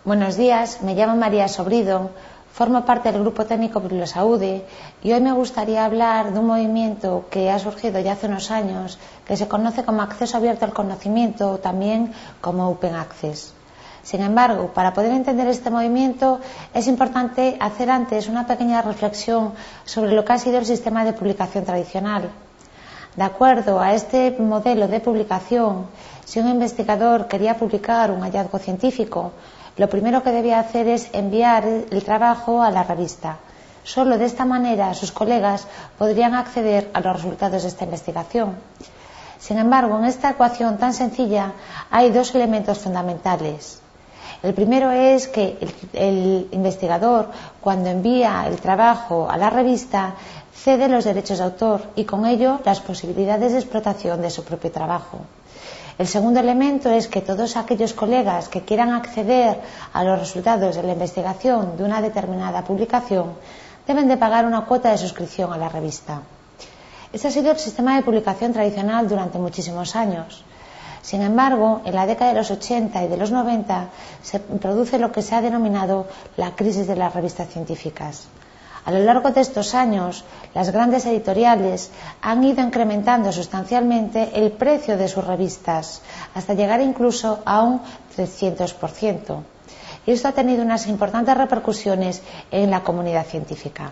Buenos días, me llamo María Sobrido, formo parte del Grupo Técnico Bibliosaude y hoy me gustaría hablar de un movimiento que ha surgido ya hace unos años, que se conoce como acceso abierto al conocimiento o también como Open Access. Sin embargo, para poder entender este movimiento es importante hacer antes una pequeña reflexión sobre lo que ha sido el sistema de publicación tradicional. De acuerdo a este modelo de publicación, si un investigador quería publicar un hallazgo científico, lo primero que debía hacer es enviar el trabajo a la revista. Solo de esta manera sus colegas podrían acceder a los resultados de esta investigación. Sin embargo, en esta ecuación tan sencilla hay dos elementos fundamentales. El primero es que el investigador, cuando envía el trabajo a la revista, cede los derechos de autor y con ello las posibilidades de explotación de su propio trabajo. El segundo elemento es que todos aquellos colegas que quieran acceder a los resultados de la investigación de una determinada publicación deben de pagar una cuota de suscripción a la revista. Este ha sido el sistema de publicación tradicional durante muchísimos años. Sin embargo, en la década de los 80 y de los 90 se produce lo que se ha denominado la crisis de las revistas científicas. A lo largo de estos años, las grandes editoriales han ido incrementando sustancialmente el precio de sus revistas, hasta llegar incluso a un 300%. Y esto ha tenido unas importantes repercusiones en la comunidad científica.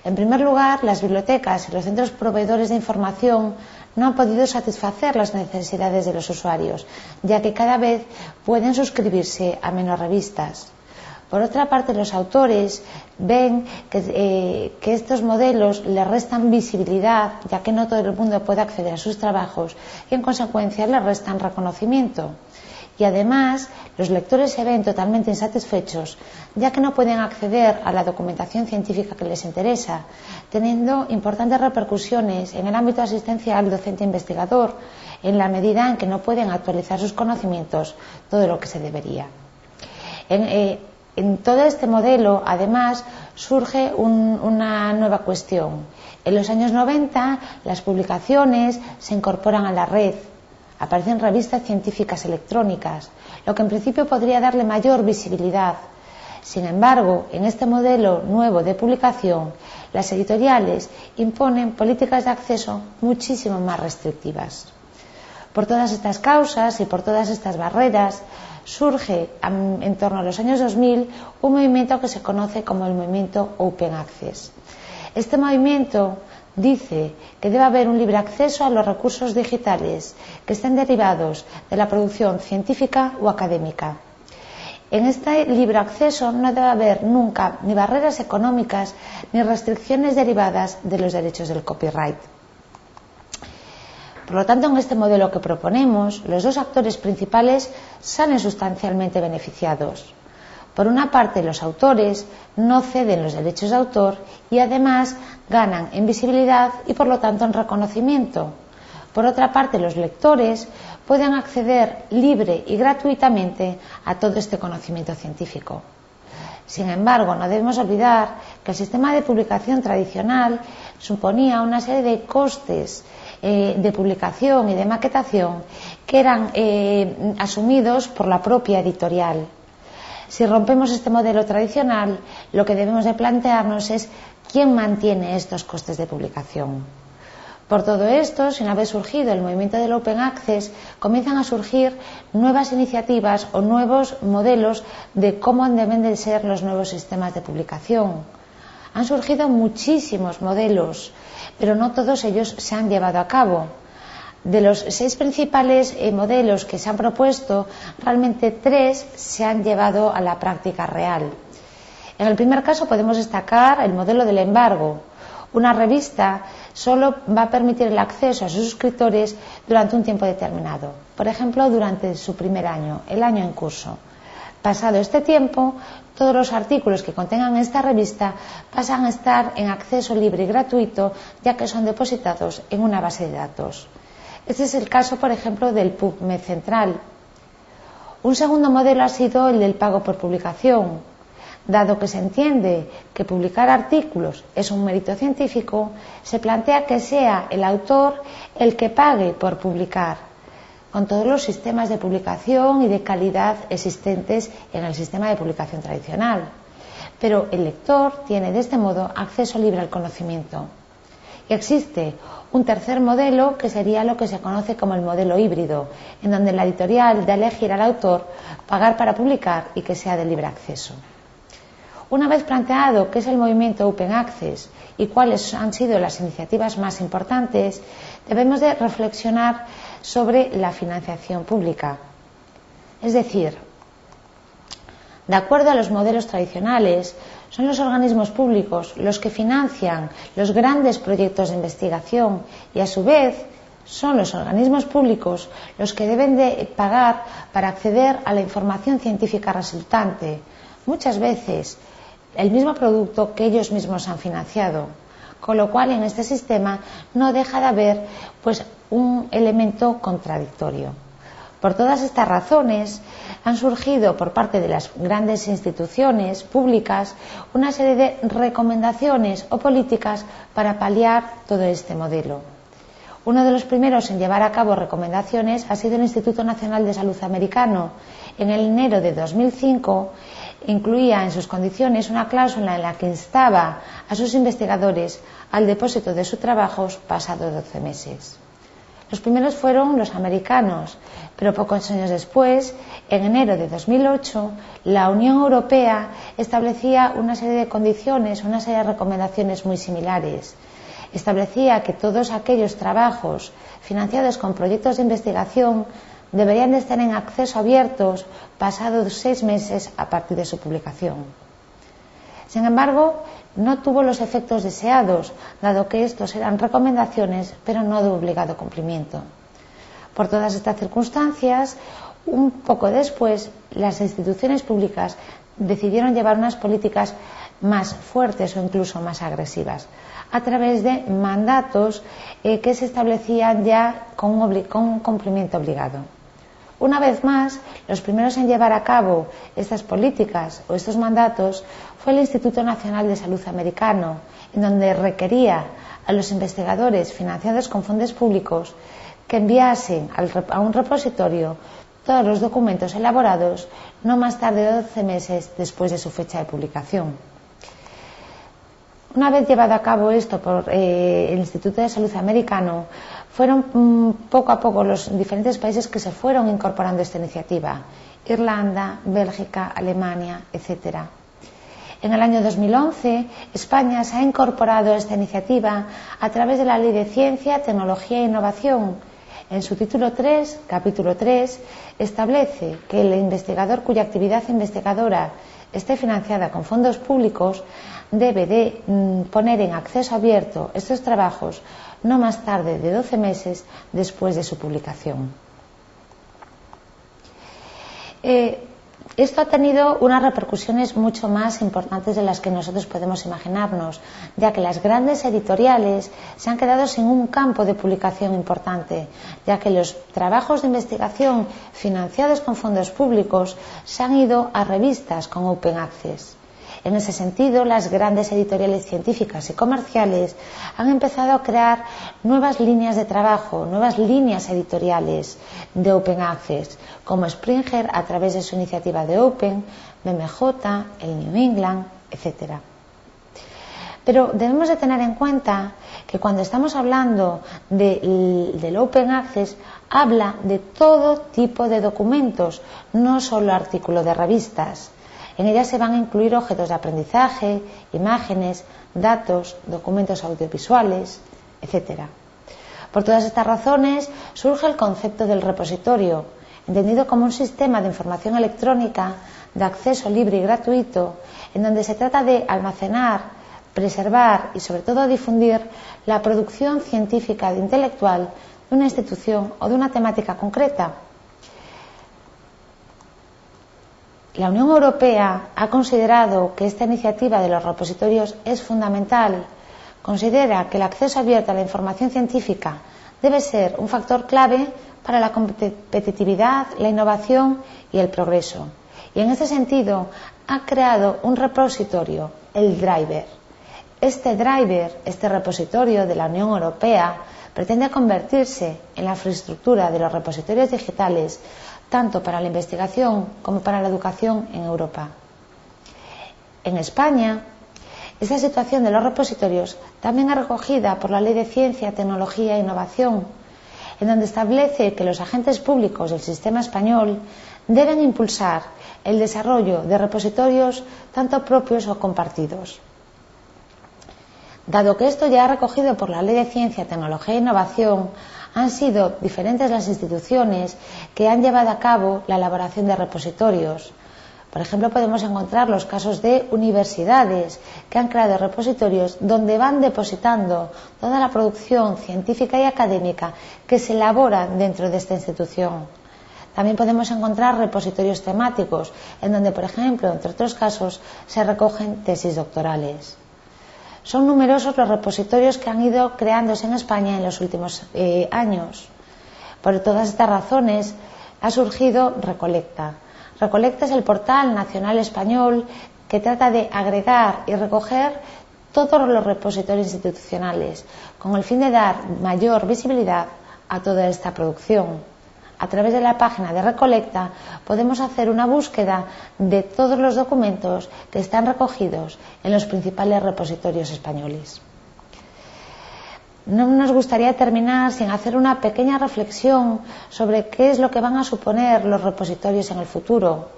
En primer lugar, las bibliotecas y los centros proveedores de información no han podido satisfacer las necesidades de los usuarios, ya que cada vez pueden suscribirse a menos revistas. Por otra parte, los autores ven que estos modelos les restan visibilidad, ya que no todo el mundo puede acceder a sus trabajos y en consecuencia les restan reconocimiento. Y además, los lectores se ven totalmente insatisfechos, ya que no pueden acceder a la documentación científica que les interesa, teniendo importantes repercusiones en el ámbito asistencial docente-investigador, en la medida en que no pueden actualizar sus conocimientos todo lo que se debería. En todo este modelo, además, surge una nueva cuestión. En los años 90, las publicaciones se incorporan a la red. Aparecen revistas científicas electrónicas, lo que en principio podría darle mayor visibilidad. Sin embargo, en este modelo nuevo de publicación, las editoriales imponen políticas de acceso muchísimo más restrictivas. Por todas estas causas y por todas estas barreras, surge en torno a los años 2000 un movimiento que se conoce como el movimiento Open Access. Este movimiento dice que debe haber un libre acceso a los recursos digitales que estén derivados de la producción científica o académica. En este libre acceso no debe haber nunca ni barreras económicas ni restricciones derivadas de los derechos del copyright. Por lo tanto, en este modelo que proponemos, los dos actores principales salen sustancialmente beneficiados. Por una parte, los autores no ceden los derechos de autor y además ganan en visibilidad y por lo tanto en reconocimiento. Por otra parte, los lectores pueden acceder libre y gratuitamente a todo este conocimiento científico. Sin embargo, no debemos olvidar que el sistema de publicación tradicional suponía una serie de costes de publicación y de maquetación que eran asumidos por la propia editorial. Si rompemos este modelo tradicional, lo que debemos de plantearnos es quién mantiene estos costes de publicación. Por todo esto, sin haber surgido el movimiento del Open Access, comienzan a surgir nuevas iniciativas o nuevos modelos de cómo deben de ser los nuevos sistemas de publicación. Han surgido muchísimos modelos, pero no todos ellos se han llevado a cabo. De los 6 principales modelos que se han propuesto, realmente 3 se han llevado a la práctica real. En el primer caso podemos destacar el modelo del embargo. Una revista solo va a permitir el acceso a sus suscriptores durante un tiempo determinado, por ejemplo, durante su primer año, el año en curso. Pasado este tiempo, todos los artículos que contengan esta revista pasan a estar en acceso libre y gratuito, ya que son depositados en una base de datos. Este es el caso, por ejemplo, del PubMed Central. Un segundo modelo ha sido el del pago por publicación. Dado que se entiende que publicar artículos es un mérito científico, se plantea que sea el autor el que pague por publicar. con todos los sistemas de publicación y de calidad existentes en el sistema de publicación tradicional. Pero el lector tiene de este modo acceso libre al conocimiento. Y existe un tercer modelo que sería lo que se conoce como el modelo híbrido, en donde la editorial da a elegir al autor pagar para publicar y que sea de libre acceso. Una vez planteado qué es el movimiento Open Access y cuáles han sido las iniciativas más importantes, debemos de reflexionar sobre la financiación pública. Es decir, de acuerdo a los modelos tradicionales, son los organismos públicos los que financian los grandes proyectos de investigación y, a su vez, son los organismos públicos los que deben de pagar para acceder a la información científica resultante, muchas veces el mismo producto que ellos mismos han financiado, con lo cual en este sistema no deja de haber un elemento contradictorio. Por todas estas razones han surgido por parte de las grandes instituciones públicas una serie de recomendaciones o políticas para paliar todo este modelo. Uno de los primeros en llevar a cabo recomendaciones ha sido el Instituto Nacional de Salud americano. En el enero de 2005 incluía en sus condiciones una cláusula en la que instaba a sus investigadores al depósito de sus trabajos pasados 12 meses. Los primeros fueron los americanos, pero pocos años después, en enero de 2008, la Unión Europea establecía una serie de condiciones, una serie de recomendaciones muy similares. Establecía que todos aquellos trabajos financiados con proyectos de investigación deberían de estar en acceso abierto pasados 6 meses a partir de su publicación. Sin embargo, no tuvo los efectos deseados, dado que estos eran recomendaciones, pero no de obligado cumplimiento. Por todas estas circunstancias, un poco después, las instituciones públicas decidieron llevar unas políticas más fuertes o incluso más agresivas, a través de mandatos que se establecían ya con un cumplimiento obligado. Una vez más, los primeros en llevar a cabo estas políticas o estos mandatos fue el Instituto Nacional de Salud americano, en donde requería a los investigadores financiados con fondos públicos que enviasen a un repositorio todos los documentos elaborados no más tarde de 12 meses después de su fecha de publicación. Una vez llevado a cabo esto por el Instituto de Salud americano, fueron poco a poco los diferentes países que se fueron incorporando a esta iniciativa: Irlanda, Bélgica, Alemania, etc. En el año 2011, España se ha incorporado a esta iniciativa a través de la Ley de Ciencia, Tecnología e Innovación. En su título 3, capítulo 3, establece que el investigador cuya actividad investigadora esté financiada con fondos públicos debe de poner en acceso abierto estos trabajos no más tarde de 12 meses después de su publicación. Esto ha tenido unas repercusiones mucho más importantes de las que nosotros podemos imaginarnos, ya que las grandes editoriales se han quedado sin un campo de publicación importante, ya que los trabajos de investigación financiados con fondos públicos se han ido a revistas con Open Access. En ese sentido, las grandes editoriales científicas y comerciales han empezado a crear nuevas líneas de trabajo, nuevas líneas editoriales de Open Access, como Springer a través de su iniciativa de Open, BMJ, el New England, etc. Pero debemos de tener en cuenta que cuando estamos hablando del Open Access, habla de todo tipo de documentos, no solo artículos de revistas. En ellas se van a incluir objetos de aprendizaje, imágenes, datos, documentos audiovisuales, etc. Por todas estas razones surge el concepto del repositorio, entendido como un sistema de información electrónica de acceso libre y gratuito, en donde se trata de almacenar, preservar y sobre todo difundir la producción científica e intelectual de una institución o de una temática concreta. La Unión Europea ha considerado que esta iniciativa de los repositorios es fundamental. Considera que el acceso abierto a la información científica debe ser un factor clave para la competitividad, la innovación y el progreso. Y en este sentido ha creado un repositorio, el Driver. Este Driver, este repositorio de la Unión Europea, pretende convertirse en la infraestructura de los repositorios digitales, tanto para la investigación como para la educación en Europa. En España, esta situación de los repositorios también es recogida por la Ley de Ciencia, Tecnología e Innovación, en donde establece que los agentes públicos del sistema español deben impulsar el desarrollo de repositorios tanto propios o compartidos. Dado que esto ya es recogido por la Ley de Ciencia, Tecnología e Innovación, han sido diferentes las instituciones que han llevado a cabo la elaboración de repositorios. Por ejemplo, podemos encontrar los casos de universidades que han creado repositorios donde van depositando toda la producción científica y académica que se elabora dentro de esta institución. También podemos encontrar repositorios temáticos, en donde, por ejemplo, entre otros casos, se recogen tesis doctorales. Son numerosos los repositorios que han ido creándose en España en los últimos años. Por todas estas razones ha surgido Recolecta. Recolecta es el portal nacional español que trata de agregar y recoger todos los repositorios institucionales, con el fin de dar mayor visibilidad a toda esta producción. A través de la página de Recolecta podemos hacer una búsqueda de todos los documentos que están recogidos en los principales repositorios españoles. No nos gustaría terminar sin hacer una pequeña reflexión sobre qué es lo que van a suponer los repositorios en el futuro.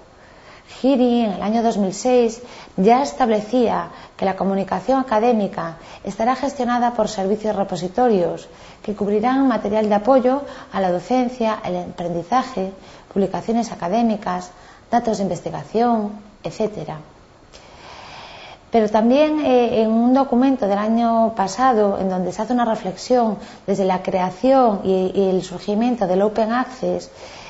Giri, en el año 2006, ya establecía que la comunicación académica estará gestionada por servicios repositorios que cubrirán material de apoyo a la docencia, el aprendizaje, publicaciones académicas, datos de investigación, etc. Pero también en un documento del año pasado, en donde se hace una reflexión desde la creación y el surgimiento del Open Access,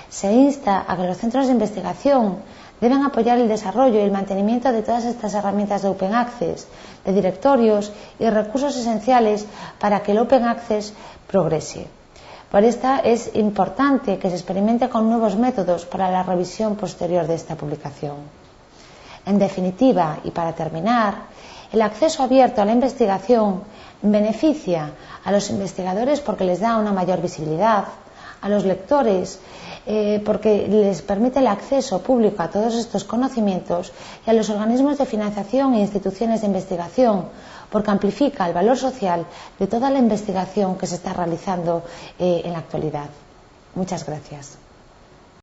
se insta a que los centros de investigación deben apoyar el desarrollo y el mantenimiento de todas estas herramientas de Open Access, de directorios y recursos esenciales para que el Open Access progrese. Por esta es importante que se experimente con nuevos métodos para la revisión posterior de esta publicación. En definitiva, y para terminar, el acceso abierto a la investigación beneficia a los investigadores porque les da una mayor visibilidad, a los lectores porque les permite el acceso público a todos estos conocimientos y a los organismos de financiación e instituciones de investigación porque amplifica el valor social de toda la investigación que se está realizando en la actualidad. Muchas gracias.